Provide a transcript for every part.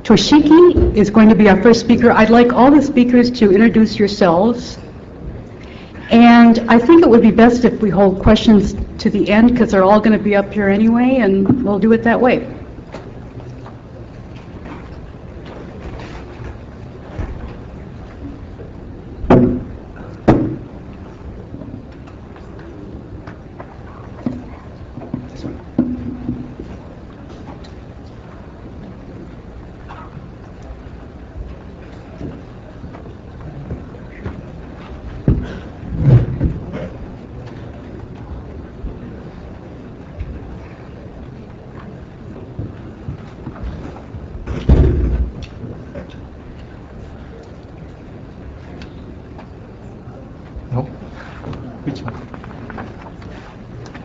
Toshiki is going to be our first speaker. I'd like all the speakers to introduce yourselves. And I think it would be best if we hold questions to the end because they're all going to be up here anyway, and we'll do it that way. Which one?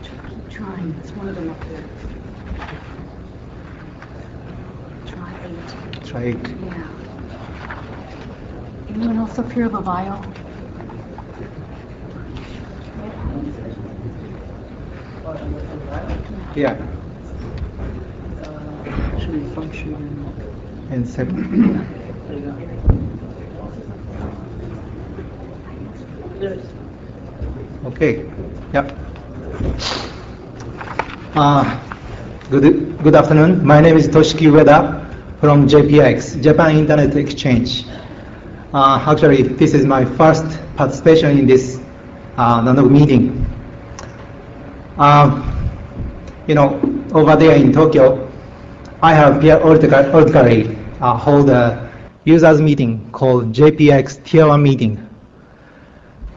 Keep trying. It's one of them up there. Try 8. Try 8. Yeah. Anyone else up here have a vial? Yeah. Actually function. And 7. Okay. Yep. Good afternoon. My name is Toshiki Ueda from JPIX, Japan Internet Exchange. Actually, this is my first participation in this NANOG meeting. Over there in Tokyo, I have periodically hold a users meeting called JPIX Tier 1 meeting.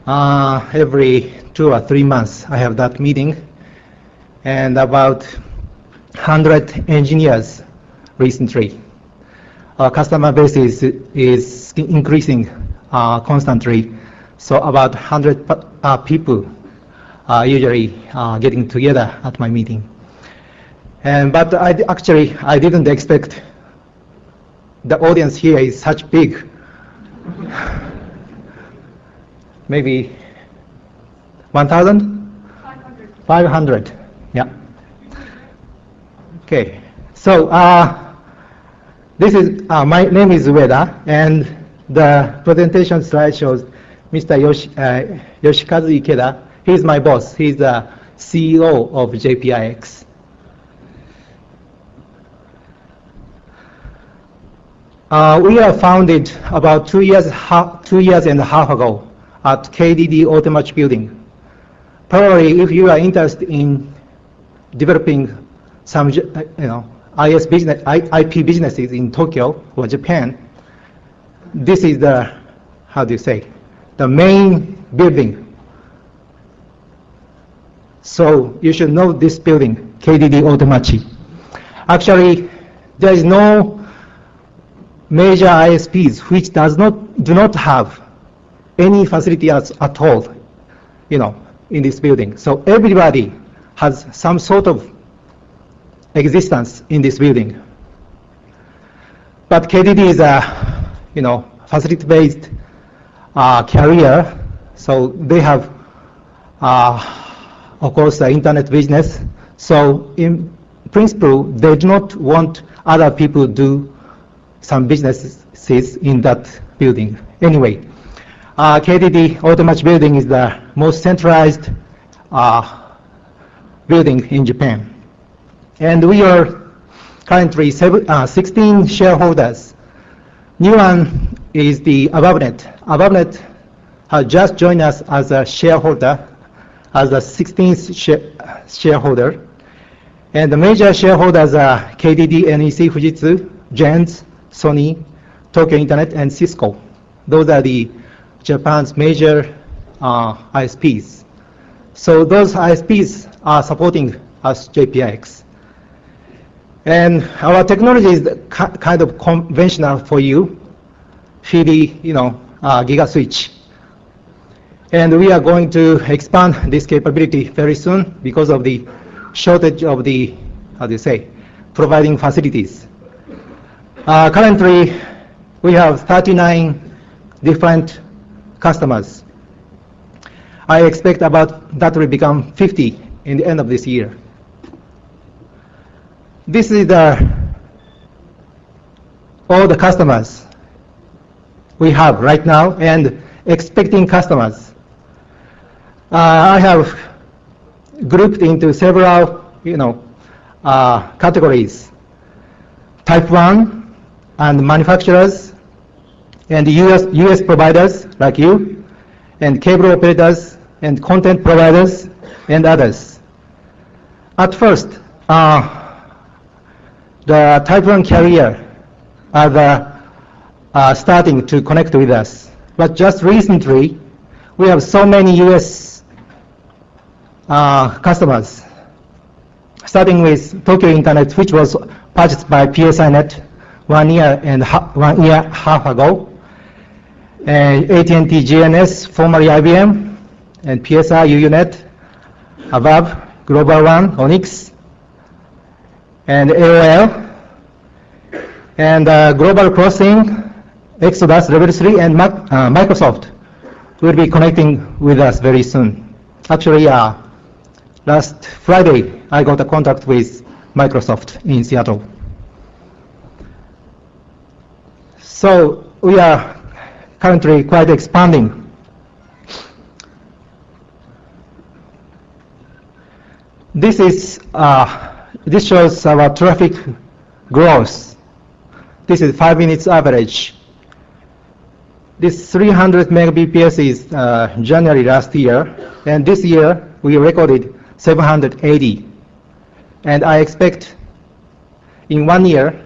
Every 2 or 3 months, I have that meeting, and about 100 engineers recently. Our customer base is increasing constantly, so about 100 people are usually getting together at my meeting. But I didn't expect the audience here is such big. Maybe 1,000? 500. Yeah. Okay. So this is my name is Ueda, and the presentation slide shows Mr. Yoshikazu Ikeda. He's my boss. He's the CEO of JPIX. We are founded about 2 years and a half ago at KDD Automatch building. Probably, if you are interested in developing some, IS business, IP businesses in Tokyo or Japan, this is the, the main building. So you should know this building, KDD Automatch. Actually, there is no major ISPs which do not have any facility at all, in this building. So everybody has some sort of existence in this building. But KDD is a, facility-based carrier, so they have, of course, the internet business. So in principle, they do not want other people to do some businesses in that building. Anyway, KDD Automatch building is the most centralized building in Japan. And we are currently 16 shareholders. New one is the ABAVNet. ABAVNet has just joined us as a shareholder, as the 16th shareholder. And the major shareholders are KDD, NEC, Fujitsu, Gens, Sony, Tokyo Internet, and Cisco. Those are the Japan's major ISPs. So those ISPs are supporting us, JPIX. And our technology is kind of conventional for you, Filo, Giga switch. And we are going to expand this capability very soon because of the shortage of the, providing facilities. Currently, we have 39 different customers. I expect about that will become 50 in the end of this year. This is the all the customers we have right now and expecting customers. I have grouped into several, categories. Type 1 and manufacturers and US providers like you, and cable operators and content providers and others. At first, the Type 1 carrier are starting to connect with us. But just recently, we have so many US customers, starting with Tokyo Internet, which was purchased by PSINet 1 year and a half ago, and AT&T GNS, formerly IBM, and PSI UUNet, above, Global One, Onyx, and AOL, and Global Crossing, Exodus, Level 3, and Microsoft will be connecting with us very soon. Actually, last Friday, I got a contact with Microsoft in Seattle. So we are currently quite expanding. This shows our traffic growth. This is 5 minutes average. This 300 megabps is January last year, and this year we recorded 780. And I expect in 1 year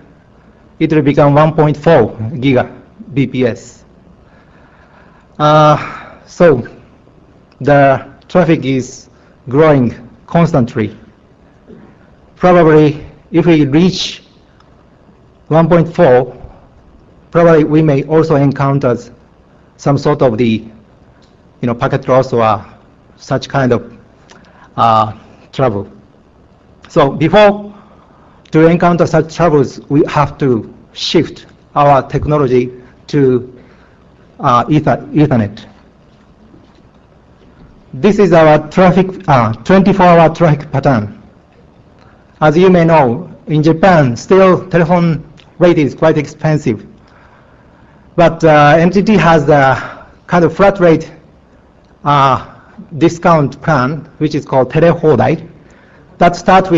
it will become 1.4 gigabps. So the traffic is growing constantly. Probably if we reach 1.4, probably we may also encounter some sort of the packet loss or such kind of trouble. So before to encounter such troubles, we have to shift our technology to Ethernet. This is our traffic, 24-hour traffic pattern. As you may know, in Japan, still telephone rate is quite expensive. But NTT has a kind of flat rate discount plan, which is called Telehodai, that start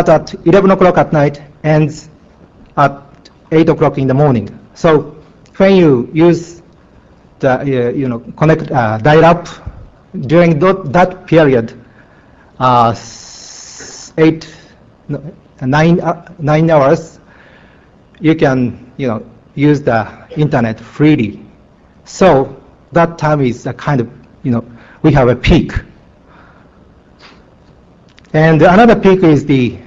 at 11 o'clock at night, ends at 8 o'clock in the morning. So when you use the connect dial-up during that period, 9 hours, you can use the internet freely. So that time is a kind of we have a peak. And another peak is the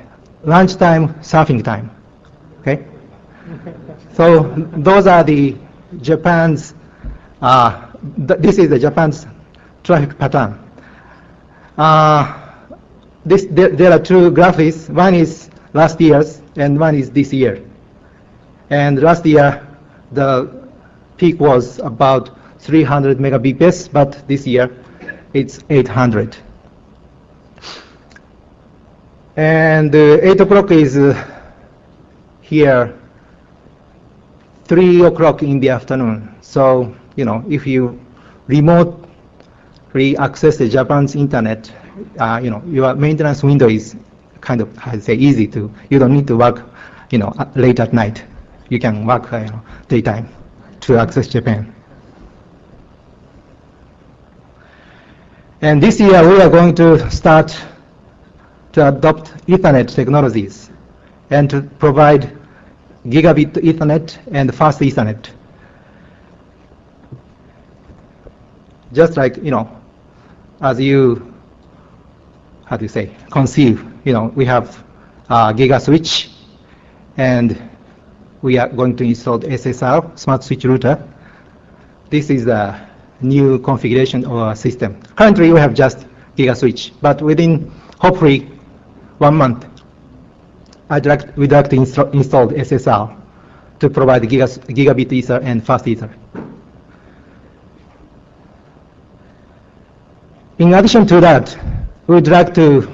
lunchtime surfing time. Okay. So those are the Japan's. This is the Japan's traffic pattern. There are two graphics. One is last year's and one is this year. And last year the peak was about 300 megabps, but this year it's 800. And 8 o'clock is here 3 o'clock in the afternoon. So if you remotely access the Japan's internet, your maintenance window is kind of, I'd say, easy to. You don't need to work, late at night. You can work, daytime to access Japan. And this year we are going to start to adopt Ethernet technologies and to provide Gigabit Ethernet and fast Ethernet. Just like, as you, conceive, we have Giga switch, and we are going to install the SSR, Smart Switch Router. This is the new configuration of our system. Currently, we have just Giga switch, but within, hopefully, 1 month, we'd like to install the SSR to provide Gigabit Ether and fast Ether. In addition to that, we'd like to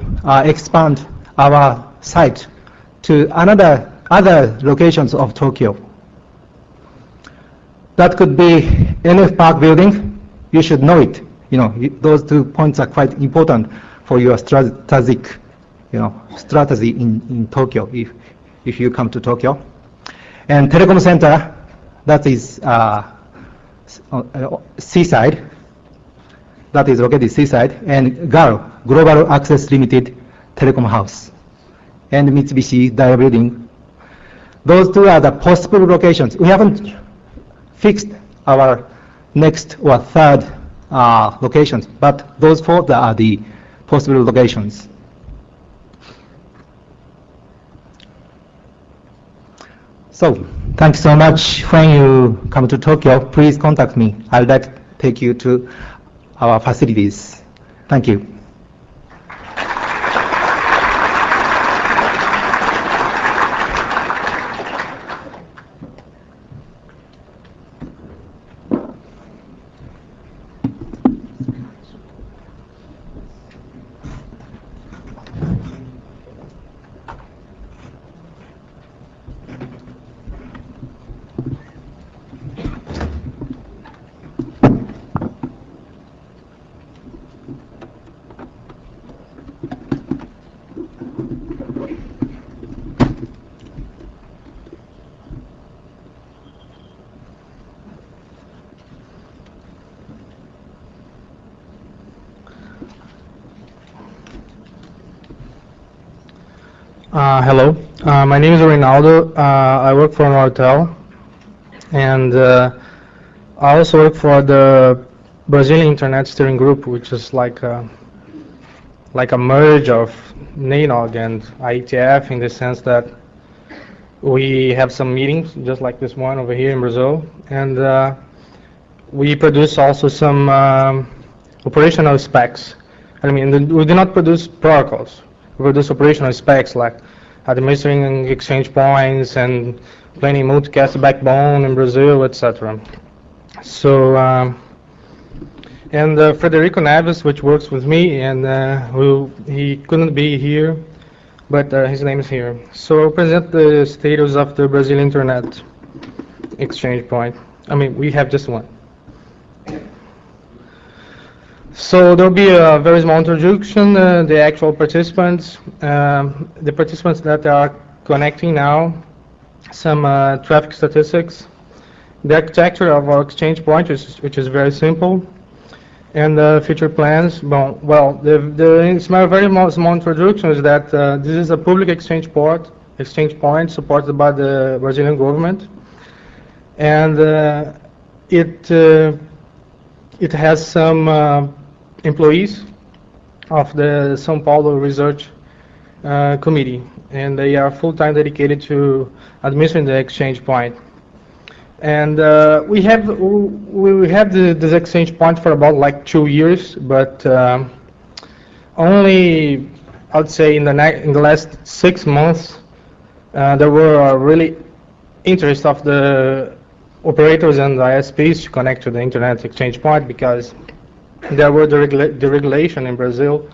expand our site to other locations of Tokyo. that could be NF Park building. You should know it. Those 2 points are quite important for your strategic, strategy in Tokyo if you come to Tokyo. And telecom center, that is seaside. That is located seaside. And GAL, Global Access Limited Telecom House, and Mitsubishi Daiwa Building. Those 2 are the possible locations. We haven't fixed our next or third locations, but those 4 are the possible locations. So, thanks so much. When you come to Tokyo, please contact me. I'll take you to our facilities. Thank you. Hello, my name is Reinaldo. I work for Nortel, and I also work for the Brazilian Internet Steering Group, which is like a merge of NANOG and IETF, in the sense that we have some meetings, just like this one over here in Brazil, and we produce also some operational specs. I mean, we do not produce protocols. We produce operational specs like administering exchange points and planning multicast backbone in Brazil, etc. So, and Frederico Neves, which works with me, and he couldn't be here, but his name is here. So I'll present the status of the Brazilian Internet exchange point. I mean, we have just one. So there'll be a very small introduction, the actual participants, the participants that are connecting now, some traffic statistics, the architecture of our exchange point, which is very simple, and future plans. Well, the very small introduction is that this is a public exchange point supported by the Brazilian government, and it has some employees of the São Paulo Research Committee, and they are full-time dedicated to administering the exchange point. And we have this exchange point for about like 2 years, but only, I'd say, in the last 6 months, there were really interest of the operators and the ISPs to connect to the Internet exchange point, because there were the regulation in Brazil,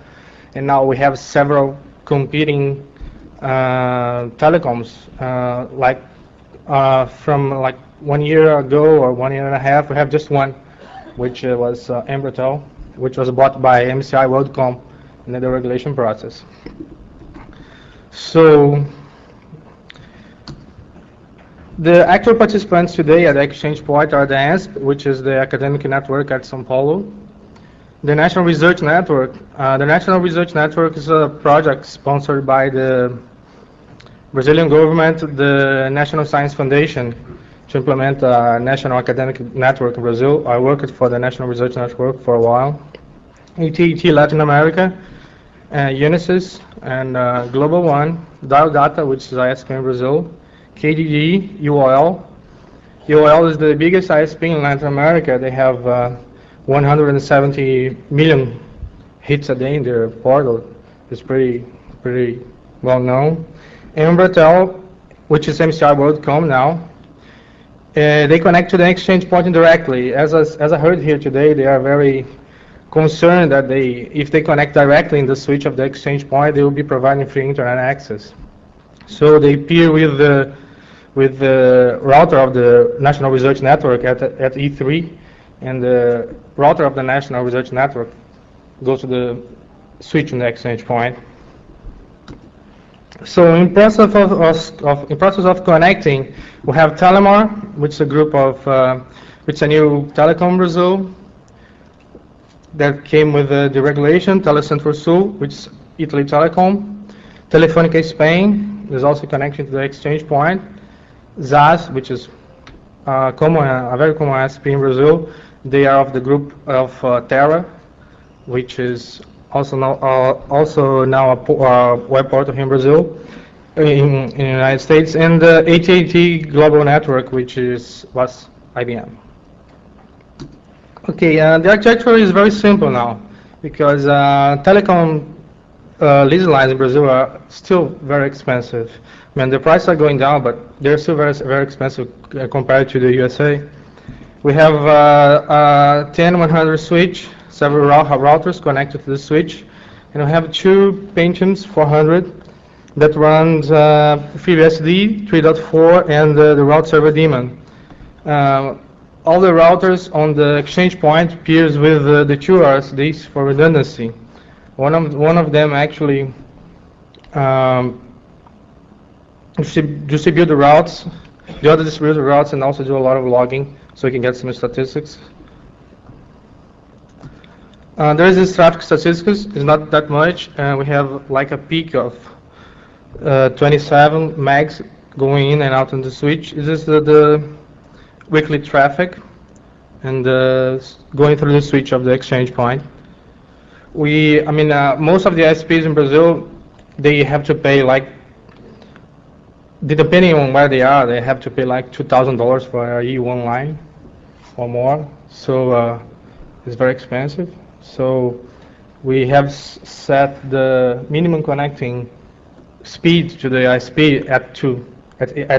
and now we have several competing telecoms, from like 1 year ago or 1 year and a half, we have just one, which was Nortel, which was bought by MCI WorldCom in the regulation process. So the actual participants today at the exchange point are the ANSP, which is the academic network at São Paulo. The National Research Network. The National Research Network is a project sponsored by the Brazilian government, the National Science Foundation, to implement a national academic network in Brazil. I worked for the National Research Network for a while. ETT Latin America, Unisys, and Global One, Dial Data, which is ISP in Brazil, KDD, UOL. UOL is the biggest ISP in Latin America. They have 170 million hits a day in their portal. It's pretty well known. And Nortel, which is MCI WorldCom now, they connect to the exchange point directly. As I heard here today, they are very concerned that if they connect directly in the switch of the exchange point, they will be providing free internet access. So they peer with the with the router of the National Research Network at E3, and the router of the National Research Network goes to the switch in the exchange point. So in process of connecting, we have Telemar, which is a group of, which is a new telecom Brazil that came with the regulation, Telecentro Sul, which is Italy Telecom, Telefónica Spain, there's also connection to the exchange point, ZAS, which is a very common ISP in Brazil. They are of the group of Terra, which is also now a web portal here in Brazil, in the United States, and the AT&T Global Network, which was IBM. Okay, the architecture is very simple now, because telecom lease lines in Brazil are still very expensive. I mean, the prices are going down, but they're still very, very expensive compared to the USA. We have a 10100 switch, several routers connected to the switch, and we have two Pentiums 400 that runs FreeBSD 3.4 and the route server daemon. All the routers on the exchange point pairs with the two RSDs for redundancy. One of them actually distribute the routes, the other distribute the routes and also do a lot of logging so you can get some statistics. There is this traffic statistics, it's not that much. We have like a peak of 27 megs going in and out on the switch. This is the weekly traffic and going through the switch of the exchange point. Most of the ISPs in Brazil, they have to pay like, depending on where they are, they have to pay like $2,000 for a E1 line or more. So it's very expensive. So we have set the minimum connecting speed to the ISP at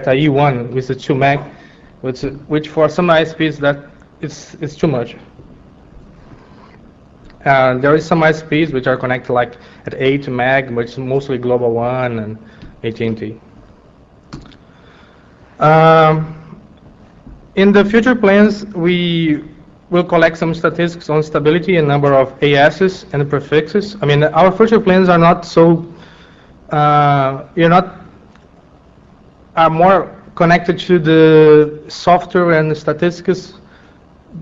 a E1 with the 2 meg, which for some ISPs that it's too much. There is some ISPs which are connected like at 8 meg, which is mostly Global One and AT&T. In the future plans, we will collect some statistics on stability and number of ASs and prefixes. I mean, our future plans are not so, are more connected to the software and the statistics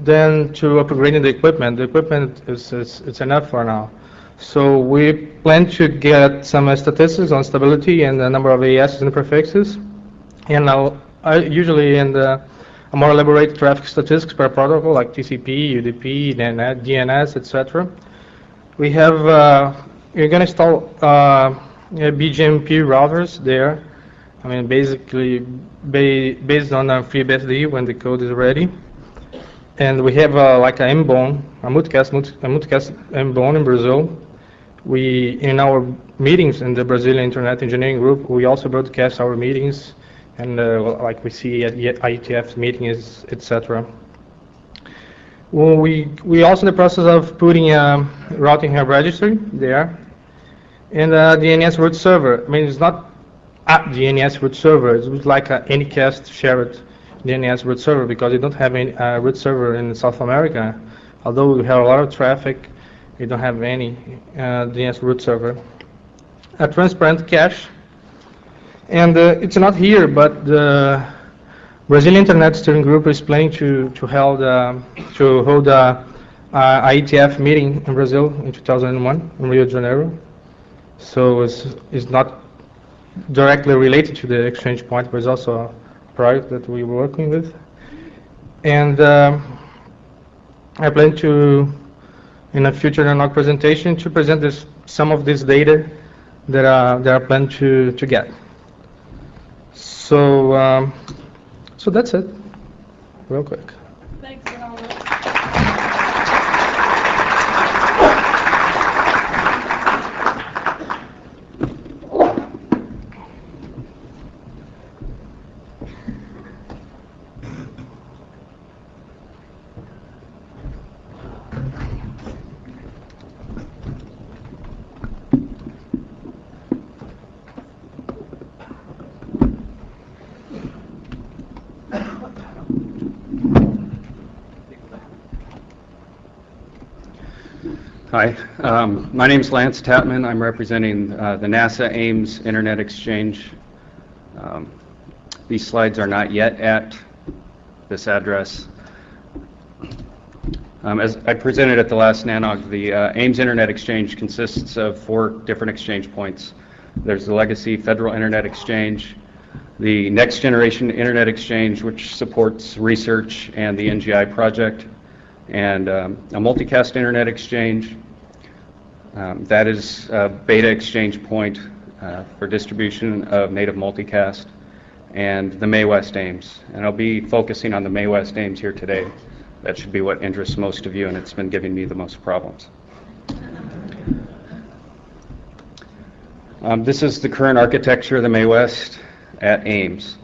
than to upgrading the equipment. The equipment it's enough for now. So we plan to get some statistics on stability and the number of ASs and prefixes, and usually in the more elaborate traffic statistics per protocol like TCP, UDP, DNS, etc. We have we're going to install BGP routers there. I mean, basically based on FreeBSD when the code is ready. And we have like a MBON, a multicast MBON in Brazil. In our meetings in the Brazilian Internet Engineering Group, we also broadcast our meetings, and like we see at IETF meetings, etc. Well, we also in the process of putting a routing hub registry there, and the DNS root server. I mean, it's not a DNS root server; it's like a Anycast shared DNS root server, because we don't have any root server in South America. Although we have a lot of traffic, we don't have any DNS root server. A transparent cache, and it's not here, but the Brazilian Internet Steering Group is planning to hold a IETF meeting in Brazil in 2001 in Rio de Janeiro. So it's not directly related to the exchange point, but it's also a project that we were working with. And I plan to, in a future NOC presentation, to present some of this data that are planned to get. So so that's it, real quick. Thanks, Reinaldo. Hi, my name is Lance Tatman. I'm representing the NASA Ames Internet Exchange. These slides are not yet at this address. As I presented at the last NANOG, the Ames Internet Exchange consists of 4 different exchange points. There's the legacy Federal Internet Exchange, the Next Generation Internet Exchange, which supports research and the NGI project, and a multicast Internet Exchange. That is a beta exchange point for distribution of native multicast, and the MAE-West Ames. And I'll be focusing on the MAE-West Ames here today. That should be what interests most of you, and it's been giving me the most problems. This is the current architecture of the MAE-West at Ames.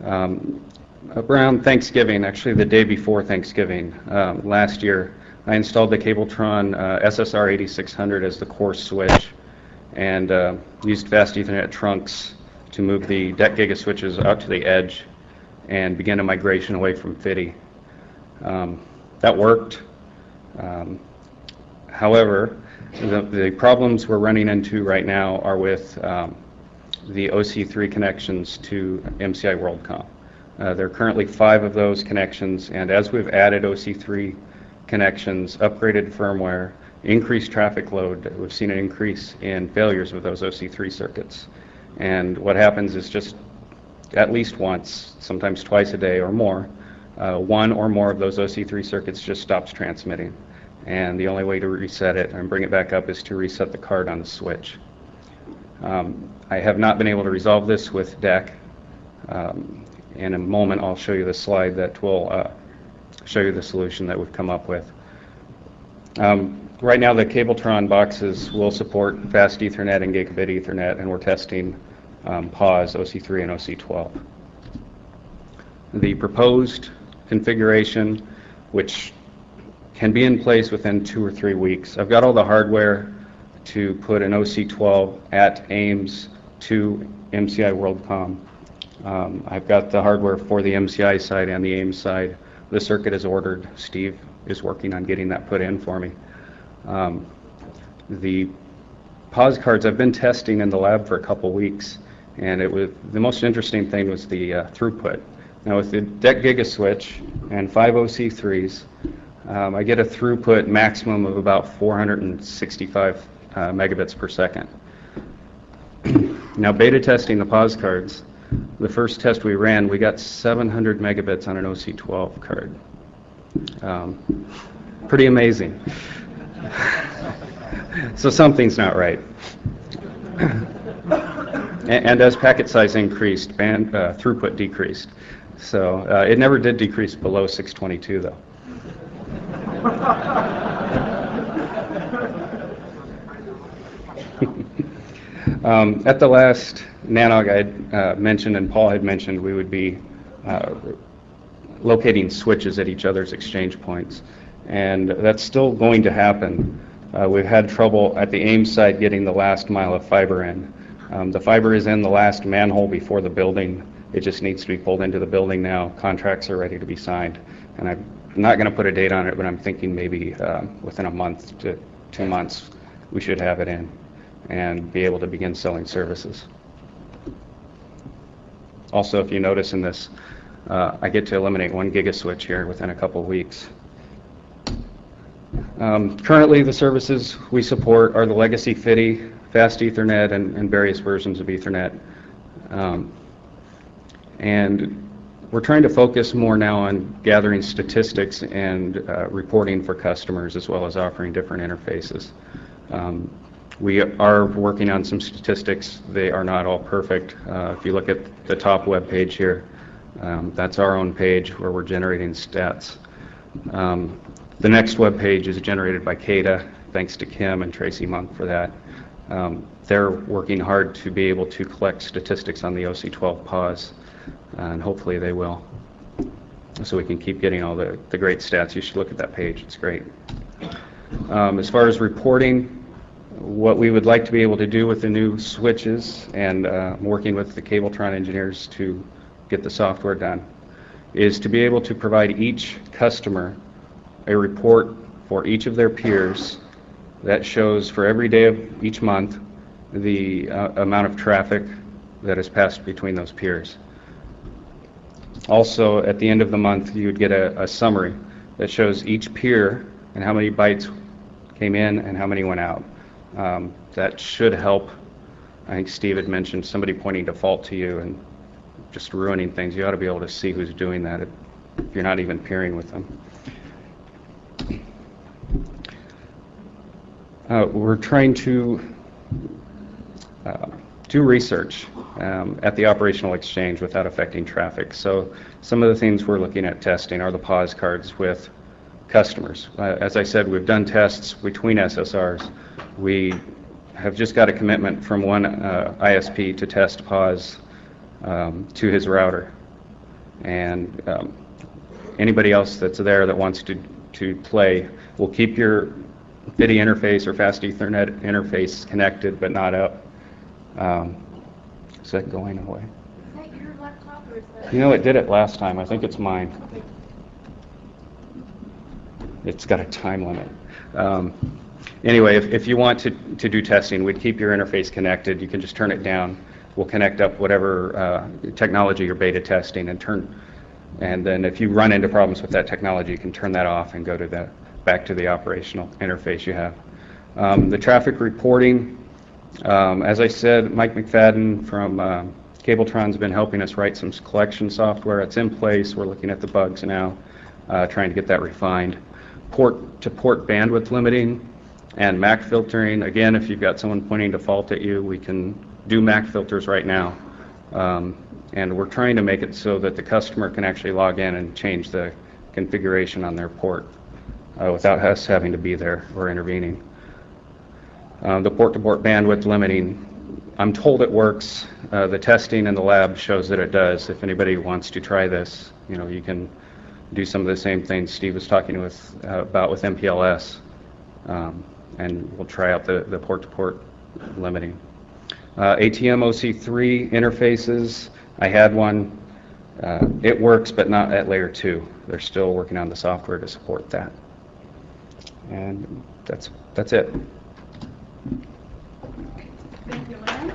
Around Thanksgiving, actually the day before Thanksgiving last year, I installed the Cabletron SSR 8600 as the core switch, and used fast Ethernet trunks to move the DEC Giga switches out to the edge and begin a migration away from FIDI. That worked. However, the problems we're running into right now are with the OC3 connections to MCI WorldCom. There are currently 5 of those connections, and as we've added OC3 connections, upgraded firmware, increased traffic load, we've seen an increase in failures with those OC3 circuits. And what happens is just at least once, sometimes twice a day or more, 1 or more of those OC3 circuits just stops transmitting. And the only way to reset it and bring it back up is to reset the card on the switch. I have not been able to resolve this with DEC. In a moment, I'll show you the slide that will show you the solution that we've come up with. Right now, the Cabletron boxes will support fast Ethernet and Gigabit Ethernet, and we're testing PAWS, OC3, and OC12. The proposed configuration, which can be in place within 2 or 3 weeks. I've got all the hardware to put an OC12 at Ames to MCI WorldCom. I've got the hardware for the MCI side and the Ames side. The circuit is ordered. Steve is working on getting that put in for me. The PAWS cards I've been testing in the lab for a couple weeks, and the most interesting thing was the throughput. Now with the DEC Giga switch and 5 OC3s, I get a throughput maximum of about 465 megabits per second. Now beta testing the PAWS cards, the first test we ran, we got 700 megabits on an OC12 card. Pretty amazing. So something's not right. And as packet size increased, throughput decreased. So it never did decrease below 622 though. At the last NANOG I mentioned, and Paul had mentioned, we would be locating switches at each other's exchange points. And that's still going to happen. We've had trouble at the Ames side getting the last mile of fiber in. The fiber is in the last manhole before the building. It just needs to be pulled into the building now. Contracts are ready to be signed. And I'm not going to put a date on it, but I'm thinking maybe within a month to 2 months we should have it in and be able to begin selling services. Also, if you notice in this, I get to eliminate 1 giga switch here within a couple of weeks. Currently, the services we support are the legacy FIDI, fast Ethernet, and various versions of Ethernet. And we're trying to focus more now on gathering statistics and reporting for customers, as well as offering different interfaces. We are working on some statistics. They are not all perfect. If you look at the top web page here, that's our own page where we're generating stats. The next web page is generated by Ikeda. Thanks to Kim and Tracy Monk for that. They're working hard to be able to collect statistics on the OC12 PAWS, and hopefully they will, so we can keep getting all the great stats. You should look at that page. It's great. As far as reporting, what we would like to be able to do with the new switches and working with the Cabletron engineers to get the software done is to be able to provide each customer a report for each of their peers that shows for every day of each month the amount of traffic that has passed between those peers. Also, at the end of the month, you would get a summary that shows each peer and how many bytes came in and how many went out. That should help. I think Steve had mentioned somebody pointing default to you and just ruining things. You ought to be able to see who's doing that if you're not even peering with them. We're trying to do research at the operational exchange without affecting traffic. So some of the things we're looking at testing are the pause cards with customers. As I said, we've done tests between SSRs. We have just got a commitment from one ISP to test pause to his router. And anybody else that's there that wants to play will keep your video interface or fast Ethernet interface connected but not up. Is that going away? Is that your laptop or is that? You know, it did it last time. I think it's mine. It's got a time limit. Anyway, if you want to do testing, we'd keep your interface connected. You can just turn it down. We'll connect up whatever technology you're beta testing and then if you run into problems with that technology, you can turn that off and go to back to the operational interface you have. The traffic reporting, as I said, Mike McFadden from Cabletron's been helping us write some collection software. It's in place. We're looking at the bugs now, trying to get that refined. Port-to-port bandwidth limiting and MAC filtering. Again, if you've got someone pointing default at you, we can do MAC filters right now. And we're trying to make it so that the customer can actually log in and change the configuration on their port without us having to be there or intervening. The port-to-port bandwidth limiting, I'm told it works. The testing in the lab shows that it does. If anybody wants to try this, you can do some of the same things Steve was talking about with MPLS, and we'll try out the port-to-port limiting. ATM OC3 interfaces, I had one. It works, but not at layer 2. They're still working on the software to support that. And that's it. Thank you, Lynn.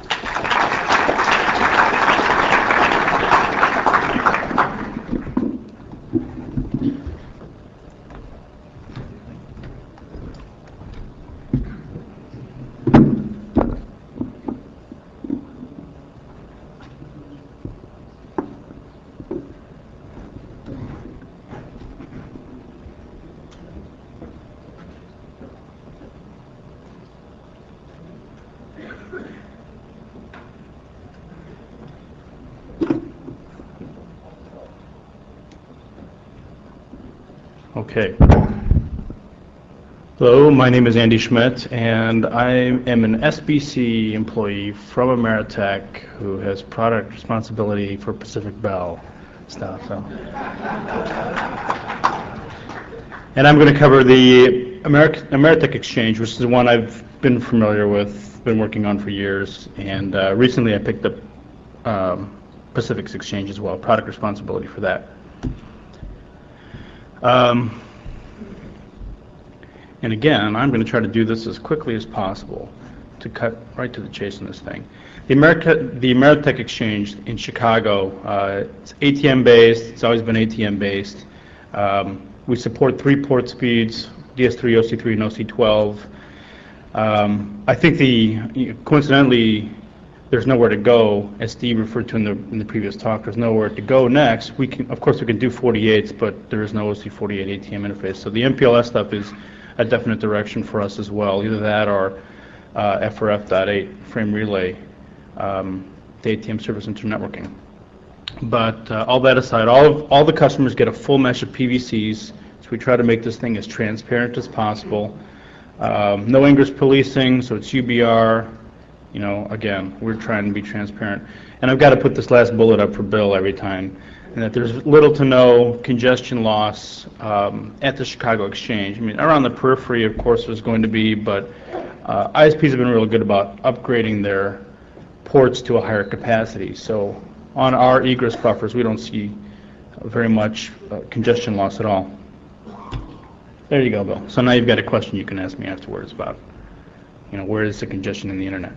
Okay. Hello, my name is Andy Schmidt, and I am an SBC employee from Ameritech who has product responsibility for Pacific Bell stuff. So. And I'm going to cover the Ameritech Exchange, which is the one I've been familiar with, been working on for years, and recently I picked up Pacific's Exchange as well, product responsibility for that. And again, I'm going to try to do this as quickly as possible to cut right to the chase on this thing. The Ameritech Exchange in Chicago, it's ATM based. It's always been ATM based. We support 3 port speeds, DS3, OC3, and OC12. I think coincidentally, there's nowhere to go, as Steve referred to in the previous talk. There's nowhere to go next. We can, of course, we can do 48s, but there is no OC48 ATM interface. So the MPLS stuff is a definite direction for us as well. Either that or FRF.8 frame relay, the ATM service internetworking. But all that aside, all the customers get a full mesh of PVCs. So we try to make this thing as transparent as possible. No ingress policing, so it's UBR. Again, we're trying to be transparent. And I've got to put this last bullet up for Bill every time, and that there's little to no congestion loss at the Chicago Exchange. I mean, around the periphery, of course, there's going to be, but ISPs have been really good about upgrading their ports to a higher capacity. So on our egress buffers, we don't see very much congestion loss at all. There you go, Bill. So now you've got a question you can ask me afterwards about, where is the congestion in the internet?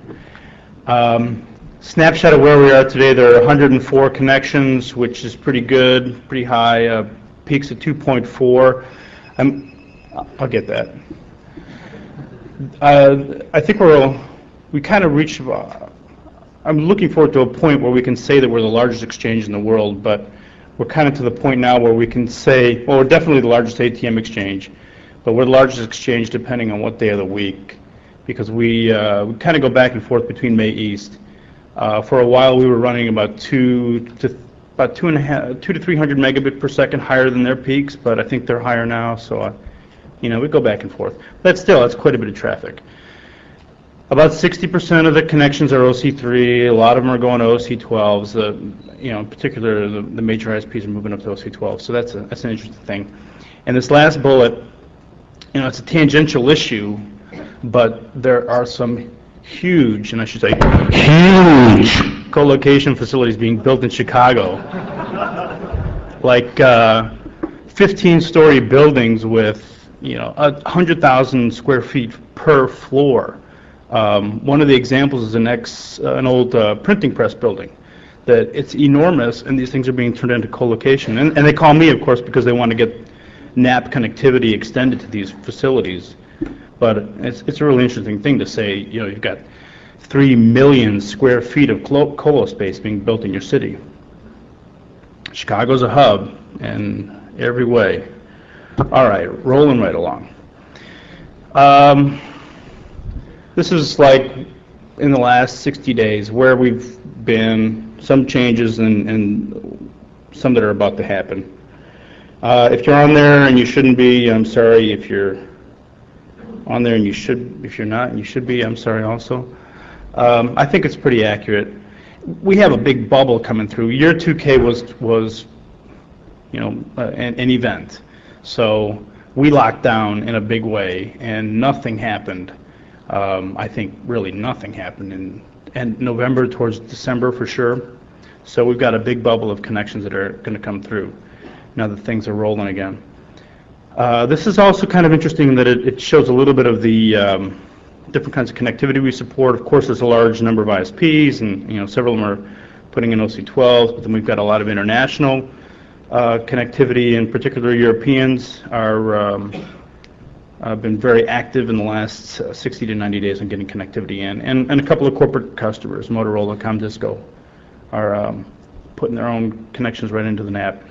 Snapshot of where we are today. There are 104 connections, which is pretty good, pretty high. Peaks at 2.4. I'll get that. I think we kind of reached. I'm looking forward to a point where we can say that we're the largest exchange in the world, but we're kind of to the point now where we can say, well, we're definitely the largest ATM exchange, but we're the largest exchange depending on what day of the week, because we kind of go back and forth between MAE-East. For a while, we were running about 200 to 300 megabit per second higher than their peaks, but I think they're higher now, so we go back and forth. But still, that's quite a bit of traffic. About 60% of the connections are OC3. A lot of them are going to OC12s. In particular, the major ISPs are moving up to OC12. So that's an interesting thing. And this last bullet, it's a tangential issue, but there are some huge, and I should say huge, co-location facilities being built in Chicago, like 15-story buildings with 100,000 square feet per floor. One of the examples is an old printing press building. That it's enormous, and these things are being turned into co-location. And they call me, of course, because they want to get NAP connectivity extended to these facilities. But it's a really interesting thing to say, you've got 3 million square feet of colo space being built in your city. Chicago's a hub in every way. All right, rolling right along. This is like in the last 60 days where we've been, some changes and some that are about to happen. If you're on there and you shouldn't be, I'm sorry. If you're on there and if you're not and you should be, I'm sorry also. I think it's pretty accurate. We have a big bubble coming through. Year 2K was an event. So we locked down in a big way and nothing happened. I think really nothing happened in November towards December for sure. So we've got a big bubble of connections that are going to come through now that things are rolling again. This is also kind of interesting in that it shows a little bit of the different kinds of connectivity we support. Of course, there's a large number of ISPs, and several of them are putting in OC12s, but then we've got a lot of international connectivity. In particular, Europeans are been very active in the last 60 to 90 days on getting connectivity in, and a couple of corporate customers, Motorola, Comdisco, are putting their own connections right into the NAP.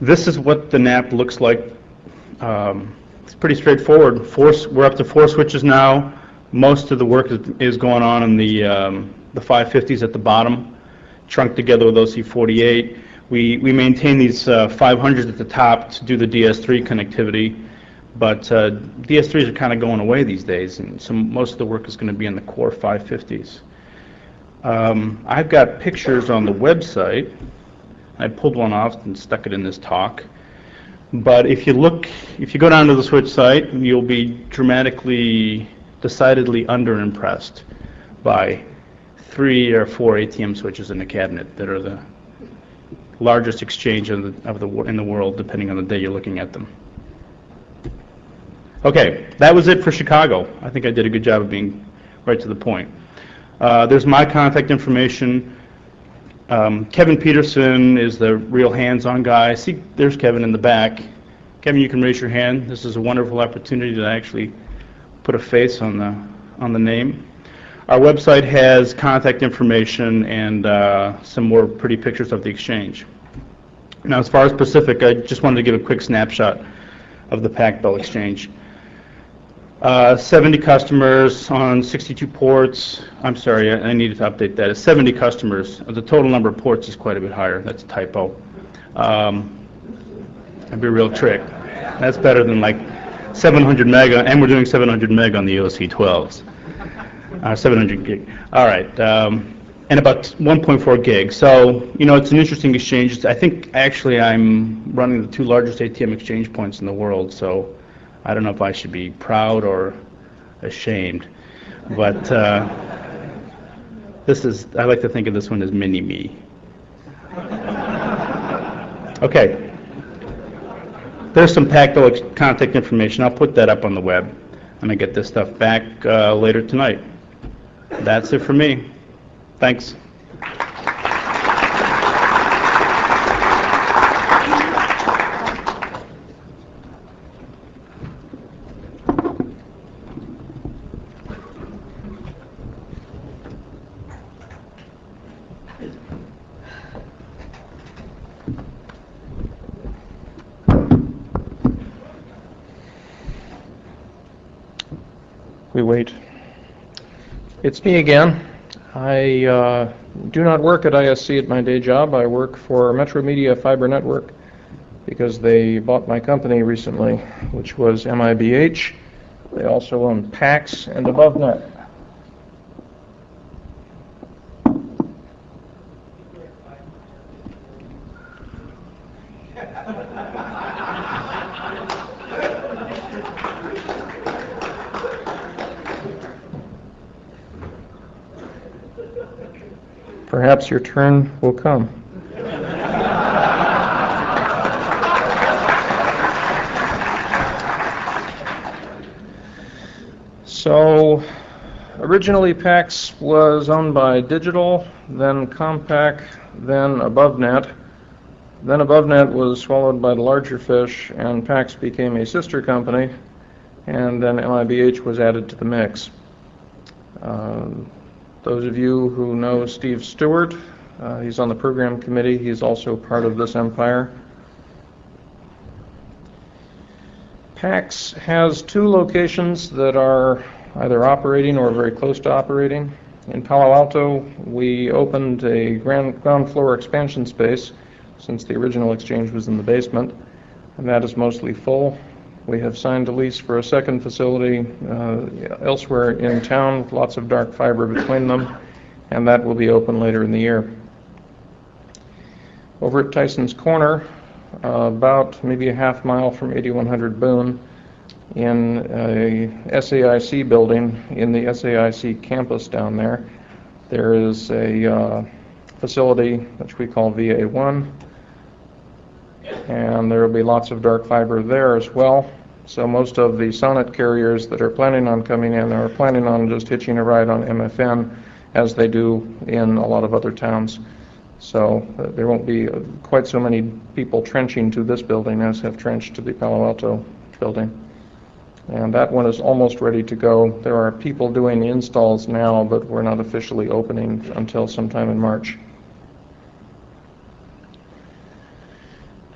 This is what the NAP looks like. It's pretty straightforward. We're up to 4 switches now. Most of the work is going on in the 550s at the bottom, trunked together with OC48. We maintain these 500s at the top to do the DS3 connectivity, but DS3s are kind of going away these days, and most of the work is going to be in the core 550s. I've got pictures on the website. I pulled one off and stuck it in this talk. But if you go down to the switch site, you'll be decidedly underimpressed by 3 or 4 ATM switches in the cabinet that are the largest exchange in the world, depending on the day you're looking at them. Okay, that was it for Chicago. I think I did a good job of being right to the point. There's my contact information. Kevin Peterson is the real hands-on guy. See, there's Kevin in the back. Kevin, you can raise your hand. This is a wonderful opportunity to actually put a face on the name. Our website has contact information and some more pretty pictures of the exchange. Now, as far as Pacific, I just wanted to give a quick snapshot of the Pac Bell exchange. 70 customers on 62 ports. I'm sorry, I needed to update that. It's 70 customers. The total number of ports is quite a bit higher. That's a typo. That'd be a real trick. That's better than like 700 mega, and we're doing 700 meg on the OC12s. 700 gig. All right. And about 1.4 gig. So, it's an interesting exchange. I think actually I'm running the 2 largest ATM exchange points in the world, so I don't know if I should be proud or ashamed, but I like to think of this one as mini-me. Okay. There's some tactile contact information. I'll put that up on the web. I'm going to get this stuff back later tonight. That's it for me. Thanks. We wait. It's me again. I do not work at ISC at my day job. I work for Metro Media Fiber Network because they bought my company recently, which was MIBH. They also own PAX and AboveNet. Perhaps your turn will come. So, originally PAX was owned by Digital, then Compaq, then AboveNet. Then AboveNet was swallowed by the larger fish, and PAX became a sister company, and then MIBH was added to the mix. Those of you who know Steve Stewart, he's on the program committee. He's also part of this empire. PAX has two locations that are either operating or very close to operating. In Palo Alto, we opened a ground floor expansion space since the original exchange was in the basement, and that is mostly full. We have signed a lease for a second facility elsewhere in town with lots of dark fiber between them, and that will be open later in the year. Over at Tyson's Corner, about maybe a half mile from 8100 Boone, in a SAIC building in the SAIC campus down there, there is a facility which we call VA1, and there will be lots of dark fiber there as well. So most of the Sonnet carriers that are planning on coming in are planning on just hitching a ride on MFN, as they do in a lot of other towns. So there won't be quite so many people trenching to this building as have trenched to the Palo Alto building. And that one is almost ready to go. There are people doing installs now, but we're not officially opening until sometime in March.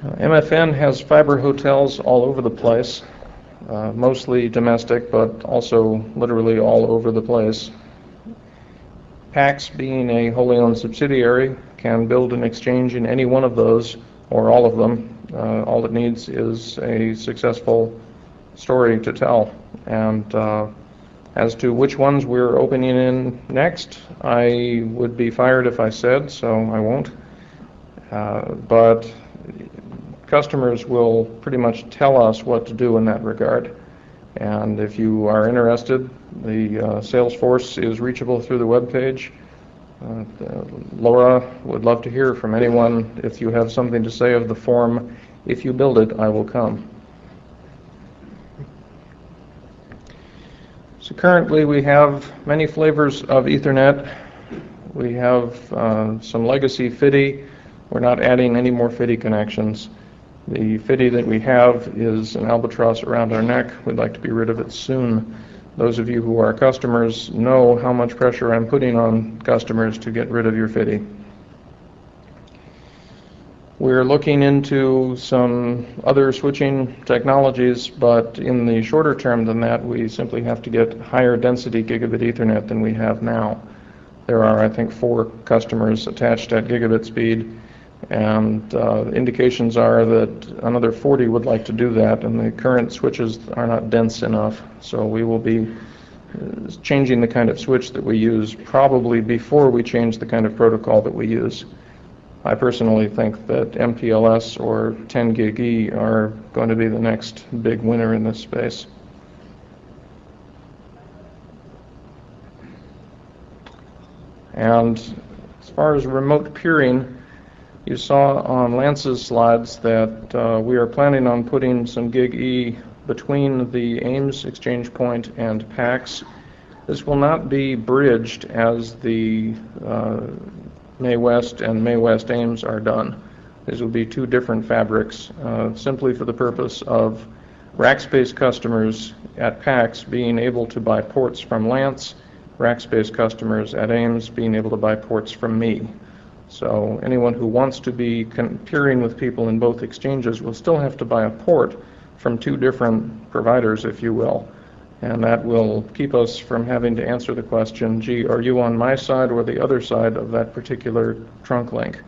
MFN has fiber hotels all over the place, mostly domestic, but also literally all over the place. PAX, being a wholly owned subsidiary, can build an exchange in any one of those, or all of them. All it needs is a successful story to tell. And as to which ones we're opening in next, I would be fired if I said, so I won't. But customers will pretty much tell us what to do in that regard. And if you are interested, the sales force is reachable through the webpage. Laura would love to hear from anyone. If you have something to say of the form, if you build it, I will come. So currently we have many flavors of Ethernet. We have some legacy FIDI. We're not adding any more FIDI connections. The FIDI that we have is an albatross around our neck. We'd like to be rid of it soon. Those of you who are customers know how much pressure I'm putting on customers to get rid of your FIDI. We're looking into some other switching technologies, but in the shorter term than that, we simply have to get higher density gigabit Ethernet than we have now. There are, I think, 4 customers attached at gigabit speed, and indications are that another 40 would like to do that, and the current switches are not dense enough. So we will be changing the kind of switch that we use probably before we change the kind of protocol that we use. I personally think that MPLS or 10 gig E are going to be the next big winner in this space. And as far as remote peering, You saw on Lance's slides that we are planning on putting some Gig E between the Ames exchange point and PAX. This will not be bridged as the MAE-West and MAE-West Ames are done. These will be two different fabrics, simply for the purpose of rack space customers at PAX being able to buy ports from Lance, rack space customers at Ames being able to buy ports from me. So anyone who wants to be peering with people in both exchanges will still have to buy a port from two different providers, if you will. And that will keep us from having to answer the question, gee, are you on my side or the other side of that particular trunk link?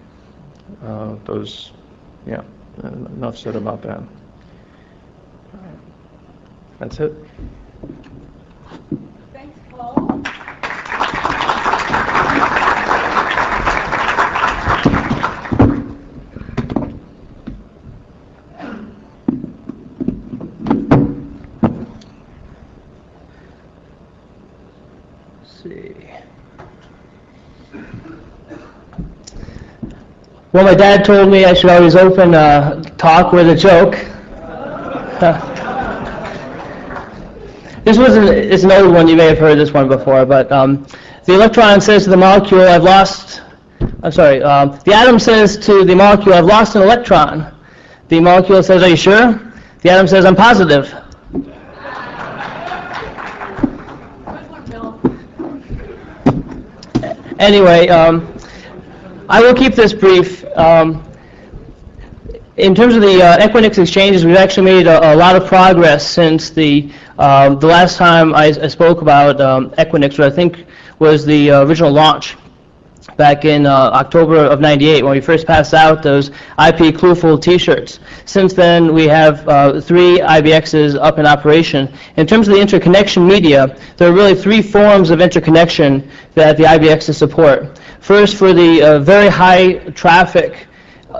Enough said about that. That's it. Thanks, Paul. Well, my dad told me I should always open a talk with a joke. It's an old one, you may have heard this one before, but the electron says to the molecule, the atom says to the molecule, I've lost an electron. The molecule says, are you sure? The atom says, I'm positive. Anyway, I will keep this brief. In terms of the Equinix exchanges, we've actually made a lot of progress since the last time I spoke about Equinix, which I think was the original launch back in October of '98 when we first passed out those IP Clueful T-shirts. Since then, we have 3 IBXs up in operation. In terms of the interconnection media, there are really 3 forms of interconnection that the IBXs support. First, for the very high traffic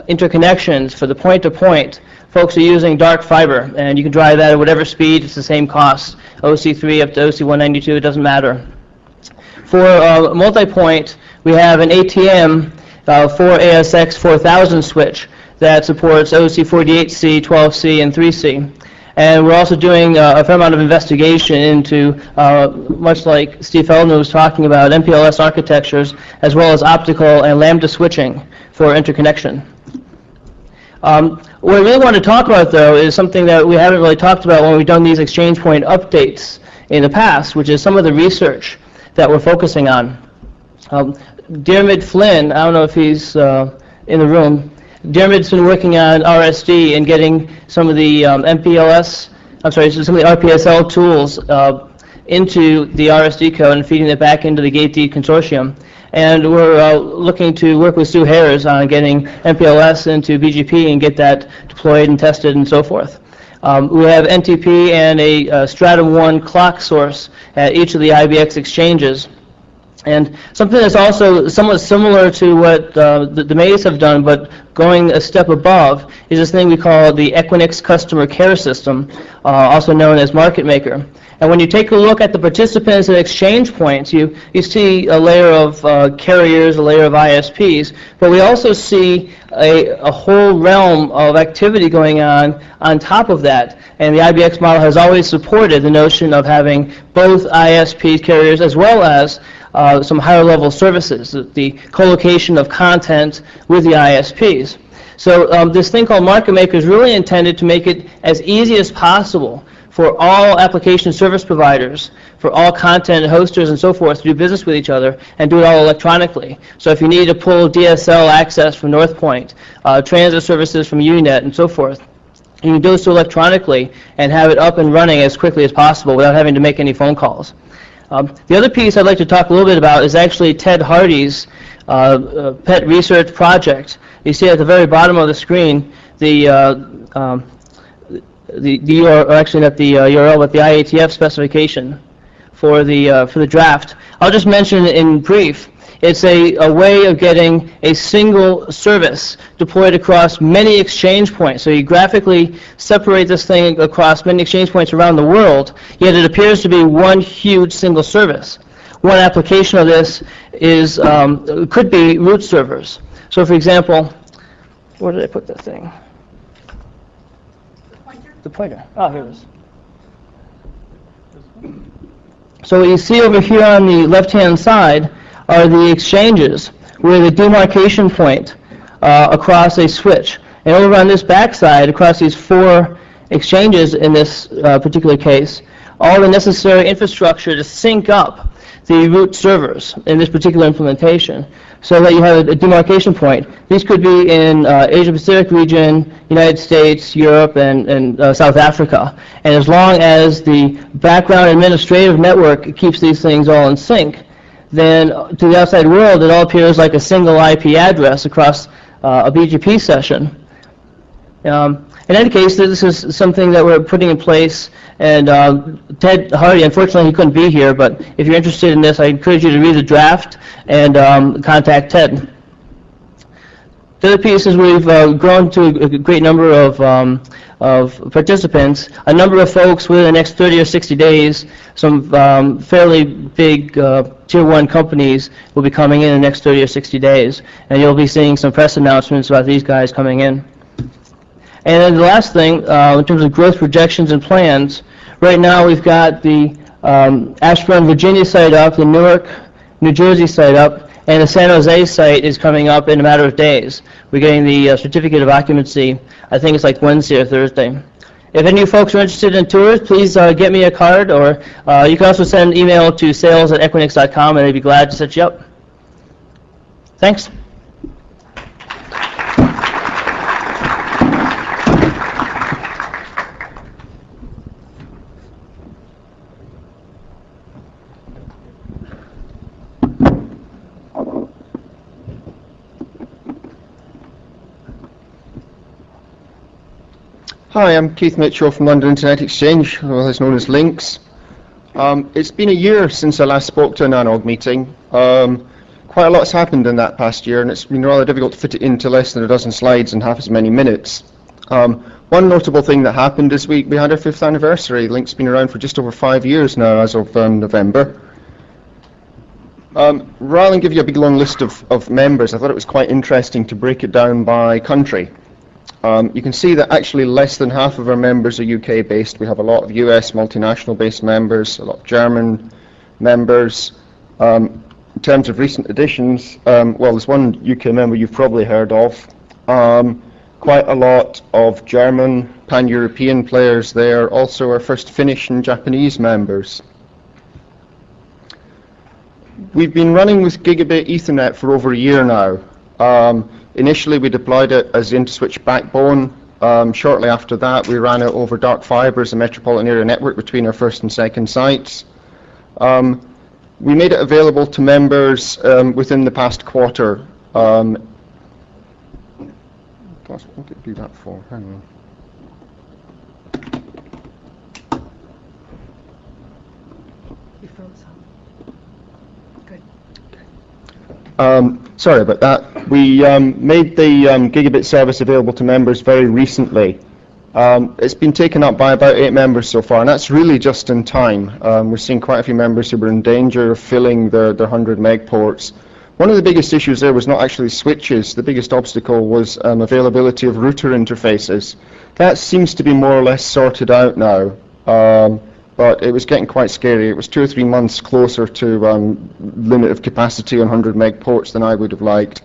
interconnections, for the point-to-point, folks are using dark fiber, and you can drive that at whatever speed, it's the same cost, OC3 up to OC192, it doesn't matter. For multi-point, we have an ATM 4ASX 4000 switch that supports OC48C, 12C, and 3C. And we're also doing a fair amount of investigation into, much like Steve Feldman was talking about, MPLS architectures, as well as optical and lambda switching for interconnection. What I really want to talk about, though, is something that we haven't really talked about when we've done these exchange point updates in the past, which is some of the research that we're focusing on. Diarmid Flynn, I don't know if he's in the room, Diarmid's been working on RSD and getting some of the some of the RPSL tools into the RSD code and feeding it back into the GateD consortium. And we're looking to work with Sue Harris on getting MPLS into BGP and get that deployed and tested and so forth. We have NTP and a Stratum 1 clock source at each of the IBX exchanges. And something that's also somewhat similar to what the MAEs have done, but going a step above, is this thing we call the Equinix Customer Care System, also known as Market Maker. And when you take a look at the participants at exchange points, you see a layer of carriers, a layer of ISPs, but we also see a whole realm of activity going on top of that. And the IBX model has always supported the notion of having both ISP carriers as well as some higher level services, the co-location of content with the ISPs. So this thing called Market Maker is really intended to make it as easy as possible for all application service providers, for all content hosters and so forth to do business with each other and do it all electronically. So if you need to pull DSL access from Northpoint, transit services from Unet and so forth, you can do so electronically and have it up and running as quickly as possible without having to make any phone calls. The other piece I'd like to talk a little bit about is actually Ted Hardy's pet research project. You see at the very bottom of the screen the URL, actually not the URL, but the IATF specification for the draft. I'll just mention in brief. It's a way of getting a single service deployed across many exchange points. So you graphically separate this thing across many exchange points around the world, yet it appears to be one huge single service. One application of this is could be root servers. So for example, Where did I put that thing? The pointer. Oh, here it is. So what you see over here on the left-hand side are the exchanges, where the demarcation point across a switch. And over on this backside, across these 4 exchanges in this particular case, all the necessary infrastructure to sync up the root servers in this particular implementation, so that you have a demarcation point. These could be in Asia-Pacific region, United States, Europe, and South Africa. And as long as the background administrative network keeps these things all in sync, then to the outside world, it all appears like a single IP address across a BGP session. In any case, this is something that we're putting in place, and Ted Hardy, unfortunately, he couldn't be here, but if you're interested in this, I encourage you to read the draft and contact Ted. The other piece is we've grown to a great number of participants. A number of folks within the next 30 or 60 days, some fairly big Tier 1 companies will be coming in the next 30 or 60 days, and you'll be seeing some press announcements about these guys coming in. And then the last thing, in terms of growth projections and plans, right now we've got the Ashburn, Virginia site up, the Newark, New Jersey site up, and the San Jose site is coming up in a matter of days. We're getting the certificate of occupancy, I think it's like Wednesday or Thursday. If any of you folks are interested in tours, please get me a card, or you can also send an email to sales@equinix.com, and I'd be glad to set you up. Thanks. Hi, I'm Keith Mitchell from London Internet Exchange, otherwise known as LINX. It's been a year since I last spoke to an ANOG meeting. Quite a lot's happened in that past year, and it's been rather difficult to fit it into less than a dozen slides in half as many minutes. One notable thing that happened is we had our 5th anniversary. LINX's been around for just over 5 years now, as of November. Rather than give you a big long list of members, I thought it was quite interesting to break it down by country. You can see that actually less than half of our members are UK based. We have a lot of US multinational based members, a lot of German members. In terms of recent additions, well, there's one UK member you've probably heard of. Quite a lot of German, pan-European players there, also our first Finnish and Japanese members. We've been running with Gigabit Ethernet for over a year now. Initially, we deployed it as the InterSwitch backbone. Shortly after that, we ran it over dark fiber as a metropolitan area network between our first and second sites. We made it available to members within the past quarter. What did it do that for? Hang on. You froze, huh? Good. Sorry about that. We made the Gigabit service available to members very recently. It's been taken up by about 8 members so far, and that's really just in time. We're seeing quite a few members who were in danger of filling their 100 meg ports. One of the biggest issues there was not actually switches. The biggest obstacle was availability of router interfaces. That seems to be more or less sorted out now. But it was getting quite scary. It was 2 or 3 months closer to limit of capacity on 100 meg ports than I would have liked.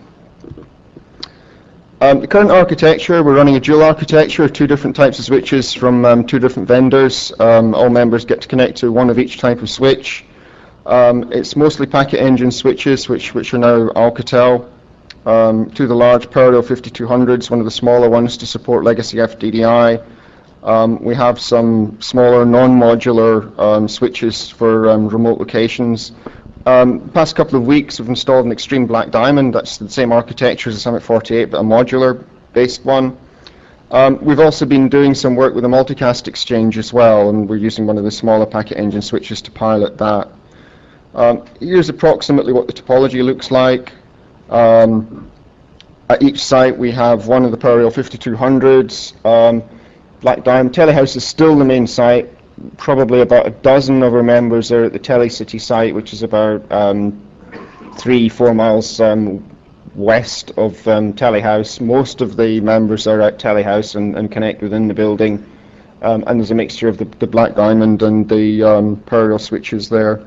The current architecture, we're running a dual architecture, 2 different types of switches from 2 different vendors. All members get to connect to one of each type of switch. It's mostly packet engine switches, which are now Alcatel. 2 of the large Parallel 5200s, one of the smaller ones to support legacy FDDI. We have some smaller non-modular switches for remote locations. Past couple of weeks we've installed an Extreme Black Diamond. That's the same architecture as the Summit 48, but a modular based one. We've also been doing some work with a multicast exchange as well, and we're using one of the smaller packet engine switches to pilot that. Here's approximately what the topology looks like. At each site we have one of the Parallel 5200s. Black Diamond Telehouse is still the main site. Probably about a dozen of our members are at the Telecity site, which is about 3-4 miles west of Telehouse. Most of the members are at Telehouse and connect within the building, and there's a mixture of the Black Diamond and the Parallel switches there.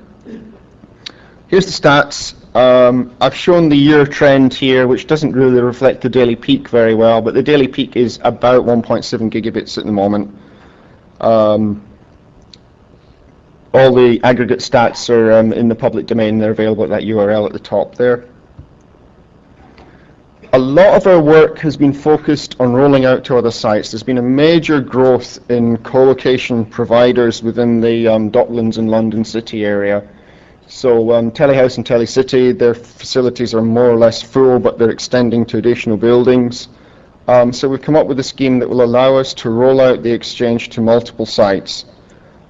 Here's the stats. I've shown the year trend here, which doesn't really reflect the daily peak very well, but the daily peak is about 1.7 gigabits at the moment. All the aggregate stats are in the public domain. They're available at that URL at the top there. A lot of our work has been focused on rolling out to other sites. There's been a major growth in co-location providers within the Docklands and London City area. So Telehouse and Telecity, their facilities are more or less full, but they're extending to additional buildings. So we've come up with a scheme that will allow us to roll out the exchange to multiple sites.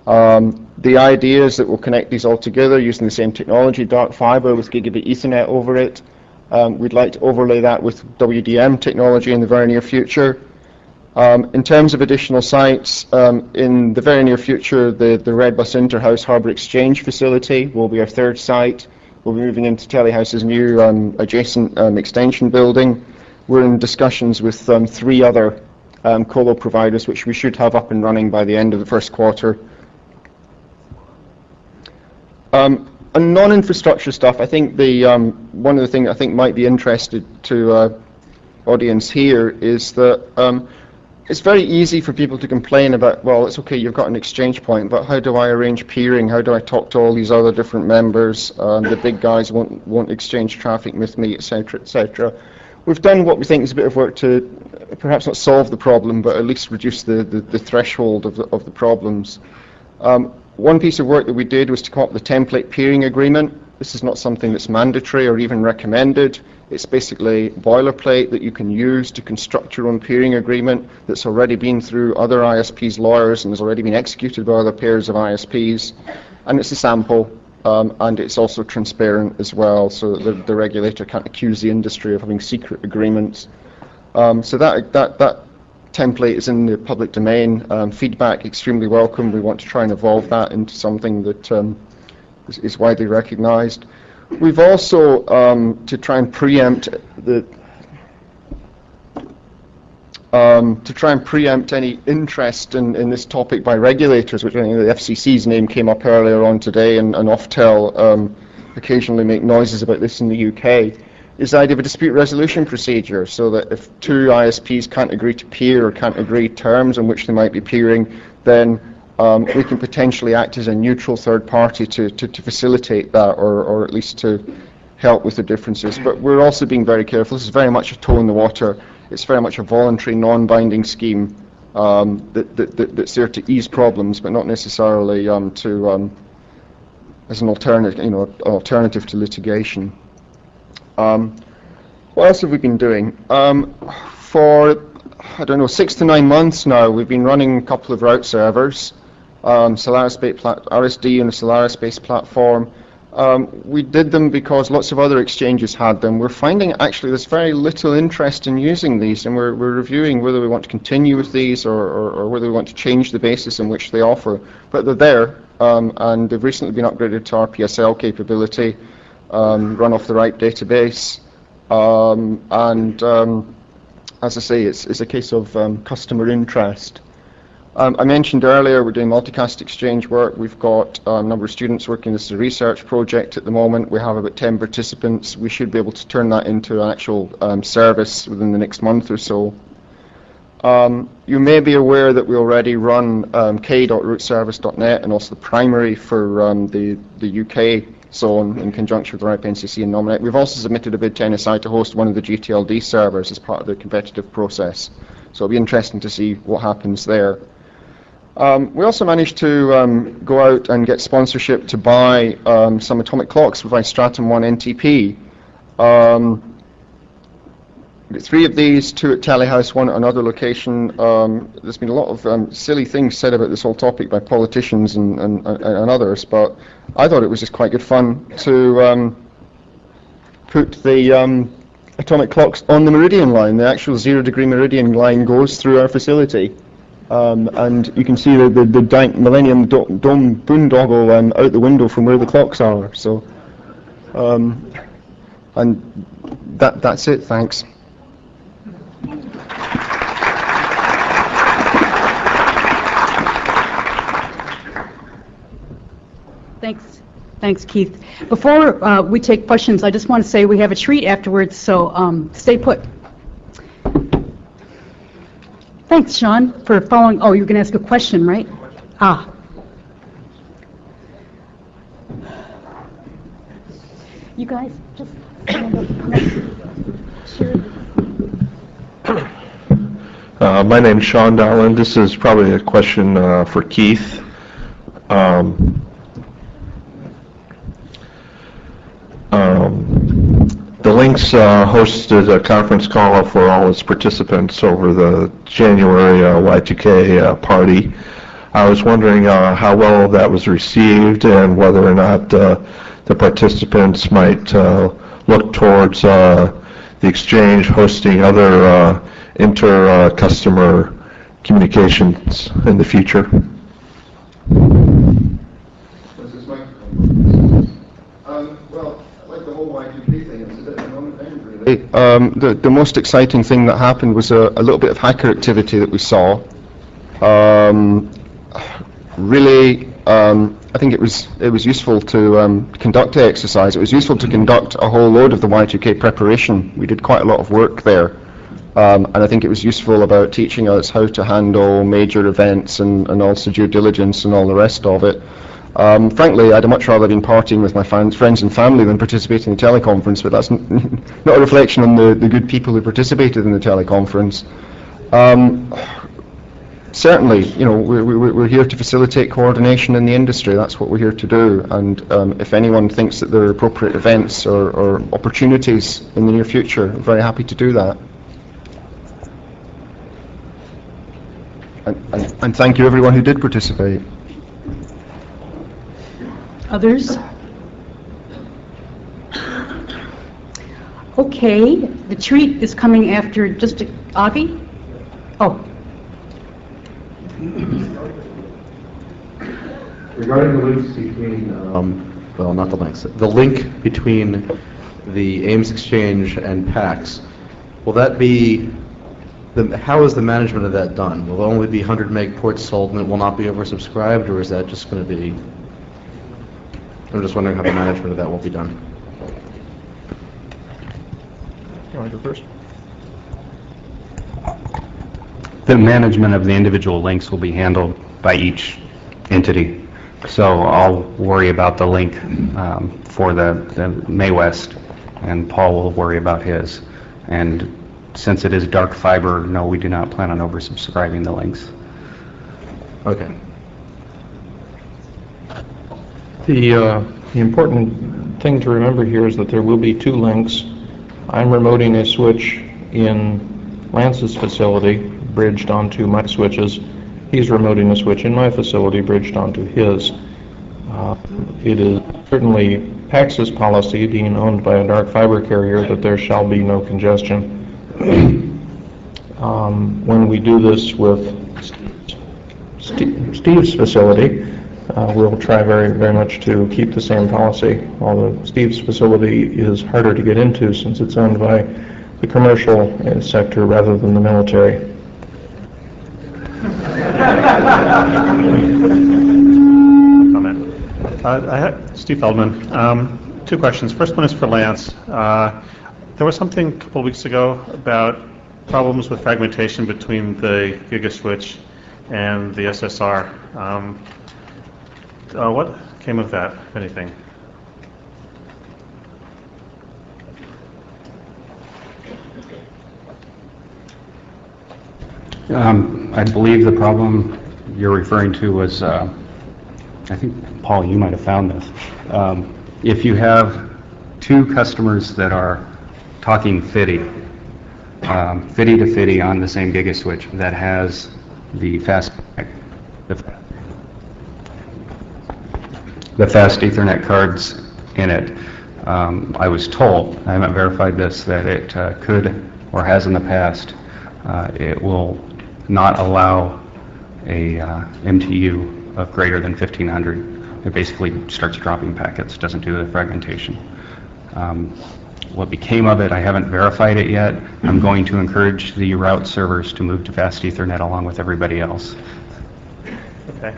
The idea is that we'll connect these all together using the same technology, dark fiber with Gigabit Ethernet over it. We'd like to overlay that with WDM technology in the very near future. In terms of additional sites, in the very near future, the Redbus Interhouse Harbour Exchange facility will be our third site. We'll be moving into Telehouse's new adjacent extension building. We're in discussions with 3 other colo providers, which we should have up and running by the end of the first quarter. On non-infrastructure stuff, I think one of the things I think might be interested to audience here is that it's very easy for people to complain about, well, it's okay, you've got an exchange point, but how do I arrange peering? How do I talk to all these other different members? The big guys won't exchange traffic with me, etc., etc. We've done what we think is a bit of work to perhaps not solve the problem, but at least reduce the threshold of the problems. One piece of work that we did was to come up with a template peering agreement. This is not something that's mandatory or even recommended. It's basically boilerplate that you can use to construct your own peering agreement that's already been through other ISPs' lawyers and has already been executed by other pairs of ISPs. And it's a sample, and it's also transparent as well, so that the regulator can't accuse the industry of having secret agreements. So that template is in the public domain. Feedback extremely welcome. We want to try and evolve that into something that is widely recognized. We've also, to try and preempt any interest in this topic by regulators, which I think the FCC's name came up earlier on today, and Oftel occasionally make noises about this in the UK, is the idea of a dispute resolution procedure, so that if 2 ISPs can't agree to peer or can't agree terms on which they might be peering, then we can potentially act as a neutral third party to facilitate that, or at least to help with the differences. But we're also being very careful. This is very much a toe in the water. It's very much a voluntary, non-binding scheme that's there to ease problems, but not necessarily as an alternative to litigation. What else have we been doing? For, I don't know, 6 to 9 months now, we've been running a couple of route servers, Solaris-based RSD and a Solaris-based platform. We did them because lots of other exchanges had them. We're finding actually there's very little interest in using these, and we're reviewing whether we want to continue with these or whether we want to change the basis in which they offer. But they're there, and they've recently been upgraded to RPSL capability, run off the right database, and as I say, it's a case of customer interest. I mentioned earlier we're doing multicast exchange work. We've got a number of students working this as a research project at the moment. We have about 10 participants. We should be able to turn that into an actual service within the next month or so. You may be aware that we already run k.routeservice.net and also the primary for the UK zone in conjunction with RIPE NCC and Nominet. We've also submitted a bid to NSI to host one of the GTLD servers as part of the competitive process. So it'll be interesting to see what happens there. We also managed to go out and get sponsorship to buy some atomic clocks with Stratum 1 NTP. 3 of these, 2 at Telehouse, 1 at another location. There's been a lot of silly things said about this whole topic by politicians and others, but I thought it was just quite good fun to put the atomic clocks on the meridian line. The actual 0-degree meridian line goes through our facility. And you can see the Millennium Dome boondoggle out the window from where the clocks are. So And that's it, thanks. Thanks, Keith. Before we take questions, I just want to say we have a treat afterwards, so stay put. Thanks, Sean, for following. Oh, you're going to ask a question, right? Ah. You guys, just stand up. Sure. My name's Sean Dowland. This is probably a question for Keith. The LINX hosted a conference call for all its participants over the January Y2K party. I was wondering how well that was received and whether or not the participants might look towards the exchange hosting other inter-customer communications in the future. Well, like the whole Y2K thing, it's a bit of a non-event, really. The most exciting thing that happened was a little bit of hacker activity that we saw. Really, I think it was useful to conduct the exercise. It was useful to conduct a whole load of the Y2K preparation. We did quite a lot of work there. And I think it was useful about teaching us how to handle major events and also due diligence and all the rest of it. Frankly, I'd much rather been partying with my friends and family than participating in the teleconference, but that's not a reflection on the good people who participated in the teleconference. Certainly, you know, we're here to facilitate coordination in the industry. That's what we're here to do. And if anyone thinks that there are appropriate events or opportunities in the near future, I'm very happy to do that. And thank you everyone who did participate. Others? Okay, the treat is coming after just Avi? Oh. Regarding the links between, well, not the links, the link between the Ames exchange and PAX, will that be, how is the management of that done? Will there only be 100 meg ports sold and it will not be oversubscribed, or is that just going to be, I'm just wondering how the management of that will be done. You want to go first? The management of the individual links will be handled by each entity. So I'll worry about the link for the MAE-West, and Paul will worry about his. And since it is dark fiber, no, we do not plan on oversubscribing the links. Okay. The important thing to remember here is that there will be two links. I'm remoting a switch in Lance's facility, bridged onto my switches. He's remoting a switch in my facility, bridged onto his. It is certainly PAX's policy, being owned by a dark fiber carrier, that there shall be no congestion. When we do this with Steve's facility, we'll try very much to keep the same policy, although Steve's facility is harder to get into since it's owned by the commercial sector rather than the military. Comment. Steve Feldman. Two questions. First one is for Lance. There was something a couple of weeks ago about problems with fragmentation between the GigaSwitch and the SSR. What came of that, if anything? I believe the problem you're referring to was, I think, Paul, you might have found this. If you have two customers that are talking FIDI to FIDI on the same GigaSwitch that has the fast Ethernet cards in it, I was told, I haven't verified this, that it could or has in the past, it will not allow a MTU of greater than 1500. It basically starts dropping packets, doesn't do the fragmentation. What became of it, I haven't verified it yet. I'm going to encourage the route servers to move to fast Ethernet along with everybody else. Okay.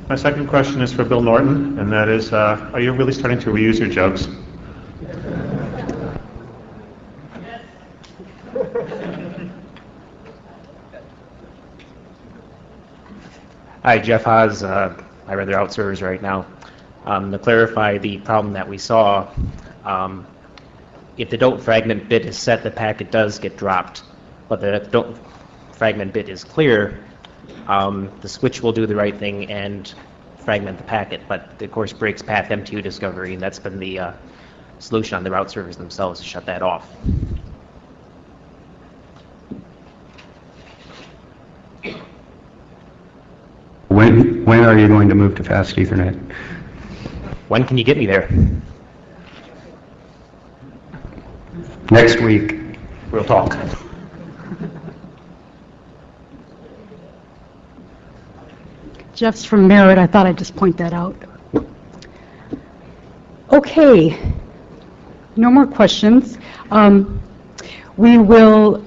My second question is for Bill Norton, and that is, are you really starting to reuse your jugs? Hi, Jeff Haas. I run the route servers right now. To clarify the problem that we saw, if the don't fragment bit is set, the packet does get dropped. But the don't fragment bit is clear, the switch will do the right thing and fragment the packet, but it, of course, breaks path MTU discovery, and that's been the solution on the route servers themselves to shut that off. When are you going to move to fast Ethernet? When can you get me there? Next week. We'll talk. Jeff's from Merritt. I thought I'd just point that out. Okay. No more questions. We will